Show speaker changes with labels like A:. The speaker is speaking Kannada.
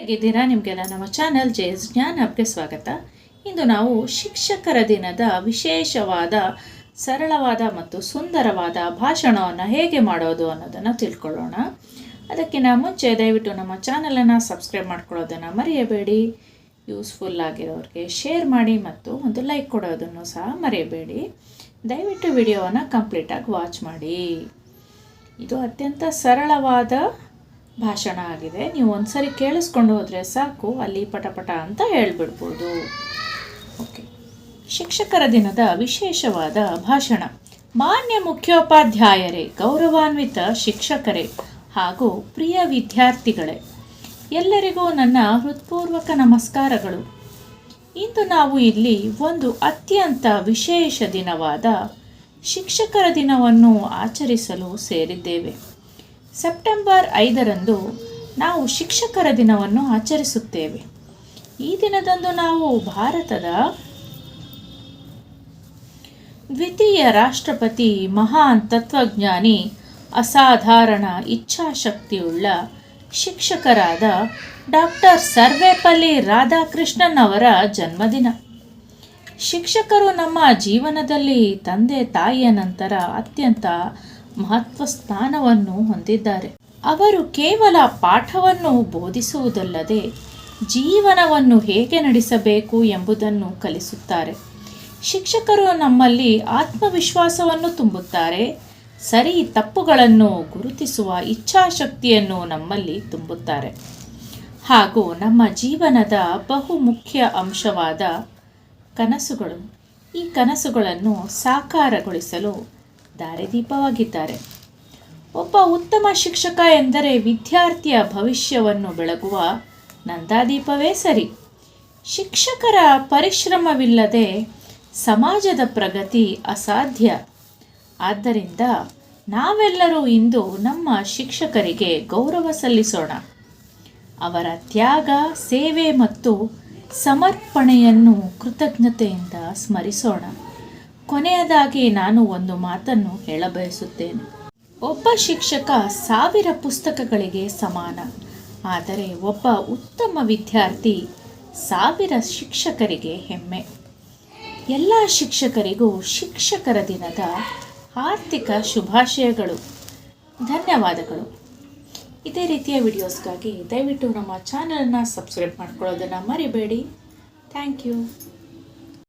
A: ಹೇಗಿದ್ದೀರಾ? ನಿಮಗೆಲ್ಲ ನಮ್ಮ ಚಾನಲ್ ಜೆಎಸ್ ಜ್ಞಾನ್ ಹಬ್ಗೆ ಸ್ವಾಗತ. ಇಂದು ನಾವು ಶಿಕ್ಷಕರ ದಿನದ ವಿಶೇಷವಾದ ಸರಳವಾದ ಮತ್ತು ಸುಂದರವಾದ ಭಾಷಣವನ್ನು ಹೇಗೆ ಮಾಡೋದು ಅನ್ನೋದನ್ನು ತಿಳ್ಕೊಳ್ಳೋಣ. ಅದಕ್ಕಿಂತ ಮುಂಚೆ ದಯವಿಟ್ಟು ನಮ್ಮ ಚಾನಲನ್ನು ಸಬ್ಸ್ಕ್ರೈಬ್ ಮಾಡ್ಕೊಳ್ಳೋದನ್ನು ಮರೆಯಬೇಡಿ. ಯೂಸ್ಫುಲ್ ಆಗಿರೋರಿಗೆ ಶೇರ್ ಮಾಡಿ ಮತ್ತು ಒಂದು ಲೈಕ್ ಕೊಡೋದನ್ನು ಸಹ ಮರೆಯಬೇಡಿ. ದಯವಿಟ್ಟು ವಿಡಿಯೋವನ್ನು ಕಂಪ್ಲೀಟಾಗಿ ವಾಚ್ ಮಾಡಿ. ಇದು ಅತ್ಯಂತ ಸರಳವಾದ ಭಾಷಣ ಆಗಿದೆ. ನೀವು ಒಂದ್ಸರಿ ಕೇಳಿಸ್ಕೊಂಡು ಹೋದರೆ ಸಾಕು, ಅಲ್ಲಿ ಪಟಪಟ ಅಂತ ಹೇಳ್ಬಿಡ್ಬೋದು. ಓಕೆ, ಶಿಕ್ಷಕರ ದಿನದ ವಿಶೇಷವಾದ ಭಾಷಣ. ಮಾನ್ಯ ಮುಖ್ಯೋಪಾಧ್ಯಾಯರೇ, ಗೌರವಾನ್ವಿತ ಶಿಕ್ಷಕರೇ ಹಾಗೂ ಪ್ರಿಯ ವಿದ್ಯಾರ್ಥಿಗಳೇ, ಎಲ್ಲರಿಗೂ ನನ್ನ ಹೃತ್ಪೂರ್ವಕ ನಮಸ್ಕಾರಗಳು. ಇಂದು ನಾವು ಇಲ್ಲಿ ಒಂದು ಅತ್ಯಂತ ವಿಶೇಷ ದಿನವಾದ ಶಿಕ್ಷಕರ ದಿನವನ್ನು ಆಚರಿಸಲು ಸೇರಿದ್ದೇವೆ. ಸೆಪ್ಟೆಂಬರ್ 5ರಂದು ನಾವು ಶಿಕ್ಷಕರ ದಿನವನ್ನು ಆಚರಿಸುತ್ತೇವೆ. ಈ ದಿನದಂದು ನಾವು ಭಾರತದ ದ್ವಿತೀಯ ರಾಷ್ಟ್ರಪತಿ, ಮಹಾನ್ ತತ್ವಜ್ಞಾನಿ, ಅಸಾಧಾರಣ ಇಚ್ಛಾಶಕ್ತಿಯುಳ್ಳ ಶಿಕ್ಷಕರಾದ ಡಾಕ್ಟರ್ ಸರ್ವೇಪಲ್ಲಿ ರಾಧಾಕೃಷ್ಣನ್ ಅವರ ಜನ್ಮದಿನ. ಶಿಕ್ಷಕರು ನಮ್ಮ ಜೀವನದಲ್ಲಿ ತಂದೆ ತಾಯಿಯ ನಂತರ ಅತ್ಯಂತ ಮಹತ್ವ ಸ್ಥಾನವನ್ನು ಹೊಂದಿದ್ದಾರೆ. ಅವರು ಕೇವಲ ಪಾಠವನ್ನು ಬೋಧಿಸುವುದಲ್ಲದೆ ಜೀವನವನ್ನು ಹೇಗೆ ನಡೆಸಬೇಕು ಎಂಬುದನ್ನು ಕಲಿಸುತ್ತಾರೆ. ಶಿಕ್ಷಕರು ನಮ್ಮಲ್ಲಿ ಆತ್ಮವಿಶ್ವಾಸವನ್ನು ತುಂಬುತ್ತಾರೆ. ಸರಿ ತಪ್ಪುಗಳನ್ನು ಗುರುತಿಸುವ ಇಚ್ಛಾಶಕ್ತಿಯನ್ನು ನಮ್ಮಲ್ಲಿ ತುಂಬುತ್ತಾರೆ. ಹಾಗೂ ನಮ್ಮ ಜೀವನದ ಬಹುಮುಖ್ಯ ಅಂಶವಾದ ಕನಸುಗಳು, ಈ ಕನಸುಗಳನ್ನು ಸಾಕಾರಗೊಳಿಸಲು ದಾರಿದೀಪವಾಗಿದ್ದಾರೆ. ಒಬ್ಬ ಉತ್ತಮ ಶಿಕ್ಷಕ ಎಂದರೆ ವಿದ್ಯಾರ್ಥಿಯ ಭವಿಷ್ಯವನ್ನು ಬೆಳಗುವ ನಂದಾದೀಪವೇ ಸರಿ. ಶಿಕ್ಷಕರ ಪರಿಶ್ರಮವಿಲ್ಲದೆ ಸಮಾಜದ ಪ್ರಗತಿ ಅಸಾಧ್ಯ. ಆದ್ದರಿಂದ ನಾವೆಲ್ಲರೂ ಇಂದು ನಮ್ಮ ಶಿಕ್ಷಕರಿಗೆ ಗೌರವ ಸಲ್ಲಿಸೋಣ. ಅವರ ತ್ಯಾಗ, ಸೇವೆ ಮತ್ತು ಸಮರ್ಪಣೆಯನ್ನು ಕೃತಜ್ಞತೆಯಿಂದ ಸ್ಮರಿಸೋಣ. ಕೊನೆಯದಾಗಿ ನಾನು ಒಂದು ಮಾತನ್ನು ಹೇಳಬಯಸುತ್ತೇನೆ. ಒಬ್ಬ ಶಿಕ್ಷಕ 1000 ಪುಸ್ತಕಗಳಿಗೆ ಸಮಾನ. ಆದರೆ ಒಬ್ಬ ಉತ್ತಮ ವಿದ್ಯಾರ್ಥಿ 1000 ಶಿಕ್ಷಕರಿಗೆ ಹೆಮ್ಮೆ. ಎಲ್ಲ ಶಿಕ್ಷಕರಿಗೂ ಶಿಕ್ಷಕರ ದಿನದ ಹಾರ್ದಿಕ ಶುಭಾಶಯಗಳು. ಧನ್ಯವಾದಗಳು. ಇದೇ ರೀತಿಯ ವಿಡಿಯೋಸ್ಗಾಗಿ ದಯವಿಟ್ಟು ನಮ್ಮ ಚಾನಲನ್ನು ಸಬ್ಸ್ಕ್ರೈಬ್ ಮಾಡ್ಕೊಳ್ಳೋದನ್ನು ಮರಿಬೇಡಿ. Thank you.